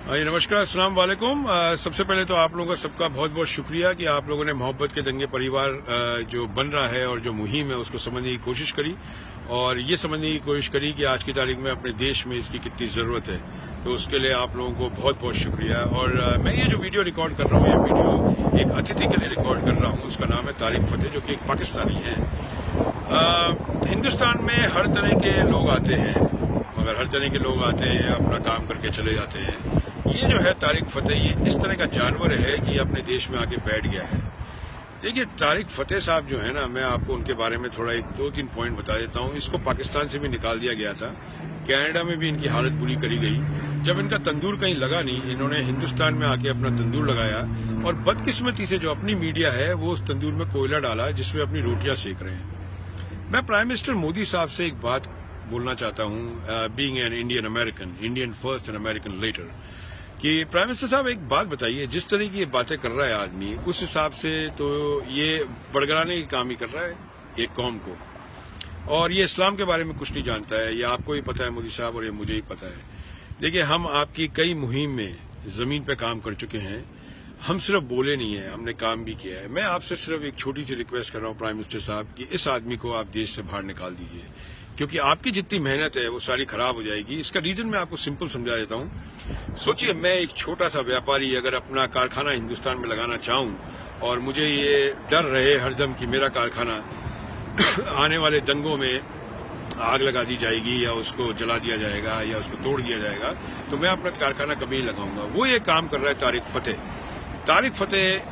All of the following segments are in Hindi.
जी नमस्कार, अस्सलाम वालेकुम। सबसे पहले तो आप लोगों का सबका बहुत बहुत शुक्रिया कि आप लोगों ने मोहब्बत के दंगे परिवार जो बन रहा है और जो मुहिम है उसको समझने की कोशिश करी और ये समझने की कोशिश करी कि आज की तारीख में अपने देश में इसकी कितनी ज़रूरत है। तो उसके लिए आप लोगों को बहुत बहुत शुक्रिया। और मैं ये जो वीडियो रिकॉर्ड कर रहा हूँ, ये वीडियो एक अतिथि के लिए रिकॉर्ड कर रहा हूँ। उसका नाम है तारिक फतेह, जो कि एक पाकिस्तानी है। हिंदुस्तान में हर तरह के लोग आते हैं, मगर हर तरह के लोग आते हैं, अपना काम करके चले जाते हैं। ये जो है तारिक फतेह, ये इस तरह का जानवर है कि अपने देश में आके बैठ गया है। देखिए, तारिक फतेह साहब जो है ना, मैं आपको उनके बारे में थोड़ा 2-3 पॉइंट बता देता हूँ। इसको पाकिस्तान से भी निकाल दिया गया था, कनाडा में भी इनकी हालत बुरी करी गई। जब इनका तंदूर कहीं लगा नहीं, इन्होंने हिंदुस्तान में आके अपना तंदूर लगाया और बदकिस्मती से जो अपनी मीडिया है वो उस तंदूर में कोयला डाला जिसमें अपनी रोटियां सेक रहे हैं। मैं प्राइम मिनिस्टर मोदी साहब से एक बात बोलना चाहता हूँ, being an Indian American, Indian first and American later, कि प्राइम मिनिस्टर साहब एक बात बताइए, जिस तरह की ये बातें कर रहा है आदमी, उस हिसाब से तो ये बड़गड़ाने की काम ही कर रहा है एक कौम को। और ये इस्लाम के बारे में कुछ नहीं जानता है। ये आपको ही पता है मोदी साहब, और ये मुझे ही पता है। देखिए, हम आपकी कई मुहिम में जमीन पे काम कर चुके हैं। हम सिर्फ बोले नहीं है, हमने काम भी किया है। मैं आपसे सिर्फ एक छोटी सी रिक्वेस्ट कर रहा हूँ प्राइम मिनिस्टर साहब कि इस आदमी को आप देश से बाहर निकाल दीजिए, क्योंकि आपकी जितनी मेहनत है वो सारी खराब हो जाएगी। इसका रीजन मैं आपको सिंपल समझा देता हूँ। सोचिए, मैं एक छोटा सा व्यापारी अगर अपना कारखाना हिंदुस्तान में लगाना चाहूँ और मुझे ये डर रहे हरदम कि मेरा कारखाना आने वाले दंगों में आग लगा दी जाएगी या उसको जला दिया जाएगा या उसको तोड़ दिया जाएगा, तो मैं अपना कारखाना कभी नहीं लगाऊंगा। वो ये काम कर रहा है तारिक फतेह। तारिक फतेह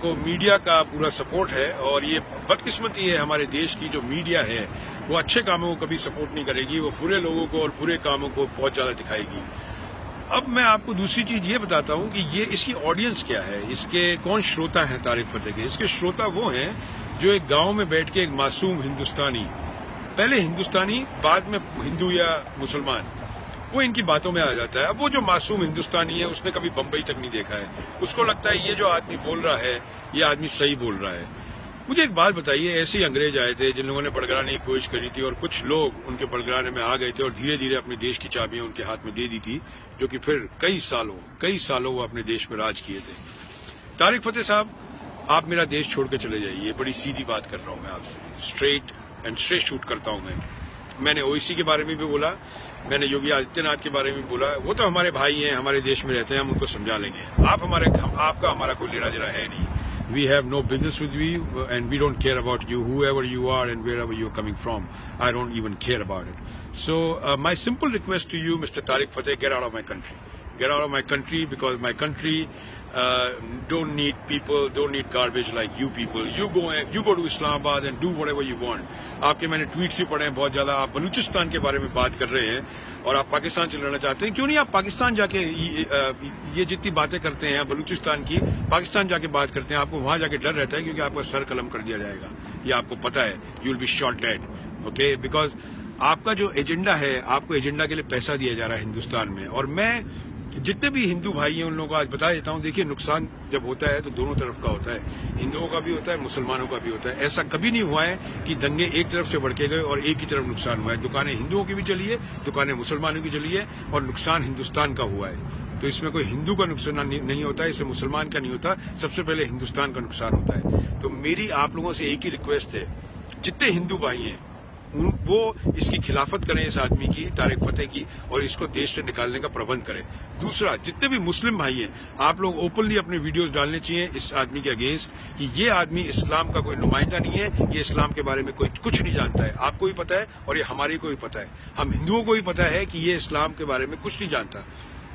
को मीडिया का पूरा सपोर्ट है, और ये बदकिस्मती है हमारे देश की, जो मीडिया है वो अच्छे कामों को कभी सपोर्ट नहीं करेगी, वो बुरे लोगों को और बुरे कामों को बहुत ज्यादा दिखाएगी। अब मैं आपको दूसरी चीज ये बताता हूँ कि ये इसकी ऑडियंस क्या है, इसके कौन श्रोता हैं तारिक फतेह के। इसके श्रोता वो हैं जो एक गांव में बैठ के एक मासूम हिंदुस्तानी, पहले हिंदुस्तानी बाद में हिंदू या मुसलमान, वो इनकी बातों में आ जाता है। अब वो जो मासूम हिंदुस्तानी है उसने कभी बंबई तक नहीं देखा है, उसको लगता है ये जो आदमी बोल रहा है ये आदमी सही बोल रहा है। मुझे एक बात बताइए, ऐसे ही अंग्रेज आए थे जिन लोगों ने बड़गड़ाने की कोशिश करी थी, और कुछ लोग उनके बड़गड़ाने में आ गए थे और धीरे धीरे अपने देश की चाबियां उनके हाथ में दे दी थी, जो कि फिर कई सालों वो अपने देश में राज किए थे। तारिक फतेह साहब, आप मेरा देश छोड़ के चले जाइए। बड़ी सीधी बात कर रहा हूँ मैं आपसे, स्ट्रेट एंड स्ट्रेट शूट करता हूँ मैंने ओवैसी के बारे में भी बोला, मैंने योगी आदित्यनाथ के बारे में बोला। वो तो हमारे भाई हैं, हमारे देश में रहते हैं, हम उनको समझा लेंगे। आपका हमारा कोई लेना देना है नहीं। We have no business with you, and we don't care about you, whoever you are and wherever you're coming from. I don't even care about it. So my simple request to you, Mr. Tarik Fateh, get out of my country. Get out of my country, because my country don't need people, don't need garbage like you people. You go to Islamabad and do whatever you want. आपके मैंने ट्वीट्स भी पढ़े हैं बहुत ज्यादा। आप बलूचिस्तान के बारे में बात कर रहे हैं और आप पाकिस्तान से लड़ना चाहते हैं। क्यों नहीं आप पाकिस्तान जाके ये जितनी बातें करते हैं बलूचिस्तान की, पाकिस्तान जाके बात करते हैं। आपको वहां जाके डर रहता है क्योंकि आपका सर कलम कर दिया जाएगा, ये आपको पता है। You will be shot dead, okay, because आपका जो एजेंडा है, आपको एजेंडा के लिए पैसा दिया जा रहा है हिंदुस्तान में। और मैं जितने भी हिंदू भाई हैं उन लोगों को आज बता देता हूँ, देखिए, नुकसान जब होता है तो दोनों तरफ का होता है, हिंदुओं का भी होता है, मुसलमानों का भी होता है। ऐसा कभी नहीं हुआ है कि दंगे एक तरफ से बढ़ के गए और एक ही तरफ नुकसान हुआ है। दुकानें हिंदुओं की भी चली है, दुकानें मुसलमानों की चली है, और नुकसान हिंदुस्तान का हुआ है। तो इसमें कोई हिंदू का नुकसान नहीं होता है, इसमें मुसलमान का नहीं होता, सबसे पहले हिंदुस्तान का नुकसान होता है। तो मेरी आप लोगों से एक ही रिक्वेस्ट है, जितने हिंदू भाई हैं वो इसकी खिलाफत करें, इस आदमी की, तारिक फतेह की, और इसको देश से निकालने का प्रबंध करें। दूसरा, जितने भी मुस्लिम भाई हैं, आप लोग ओपनली अपने वीडियोस डालने चाहिए इस आदमी के अगेंस्ट कि ये आदमी इस्लाम का कोई नुमाइंदा नहीं है, ये इस्लाम के बारे में कोई कुछ नहीं जानता है। आपको भी पता है और ये हमारे को भी पता है, हम हिंदुओं को भी पता है कि ये इस्लाम के बारे में कुछ नहीं जानता।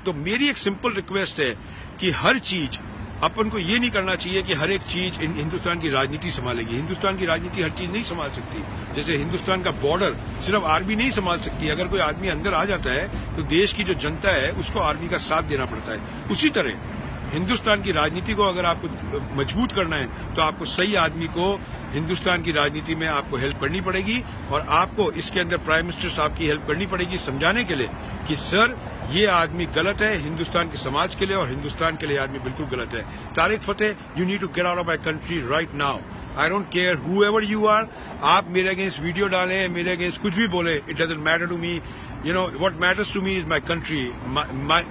तो मेरी एक सिंपल रिक्वेस्ट है कि हर चीज, अपन को ये नहीं करना चाहिए कि हर एक चीज हिंदुस्तान की राजनीति संभालेगी। हिंदुस्तान की राजनीति हर चीज नहीं संभाल सकती। जैसे हिंदुस्तान का बॉर्डर सिर्फ आर्मी नहीं संभाल सकती। अगर कोई आदमी अंदर आ जाता है तो देश की जो जनता है उसको आर्मी का साथ देना पड़ता है। उसी तरह हिंदुस्तान की राजनीति को अगर आपको मजबूत करना है तो आपको सही आदमी को हिंदुस्तान की राजनीति में आपको हेल्प करनी पड़ेगी, और आपको इसके अंदर प्राइम मिनिस्टर साहब की हेल्प करनी पड़ेगी समझाने के लिए कि सर, ये आदमी गलत है हिंदुस्तान के समाज के लिए, और हिंदुस्तान के लिए आदमी बिल्कुल गलत है। Tarek Fatah, you need to get out of my country right now. I don't care who ever you are. आप मेरे अगेंस्ट वीडियो डालें, मेरे अगेंस्ट कुछ भी बोले, it doesn't matter to me. You know what matters to me is my country.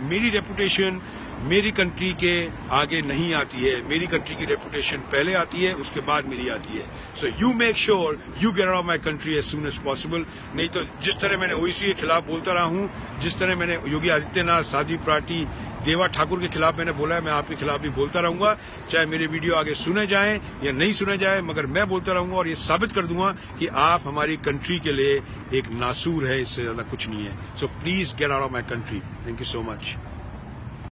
मेरी रेपुटेशन मेरी कंट्री के आगे नहीं आती है। मेरी कंट्री की रेपुटेशन पहले आती है, उसके बाद मेरी आती है। So you make sure you get out of my country as soon as possible. नहीं तो जिस तरह मैंने ओवैसी के खिलाफ बोलता रहा हूं, जिस तरह मैंने योगी आदित्यनाथ, साध्वी पाटिल, देवा ठाकुर के खिलाफ मैंने बोला है, मैं आपके खिलाफ भी बोलता रहूंगा, चाहे मेरे वीडियो आगे सुने जाएं या नहीं सुने जाए, मगर मैं बोलता रहूंगा और ये साबित कर दूंगा कि आप हमारी कंट्री के लिए एक नासूर है, इससे ज्यादा कुछ नहीं है। So please get out of my country. Thank you so much.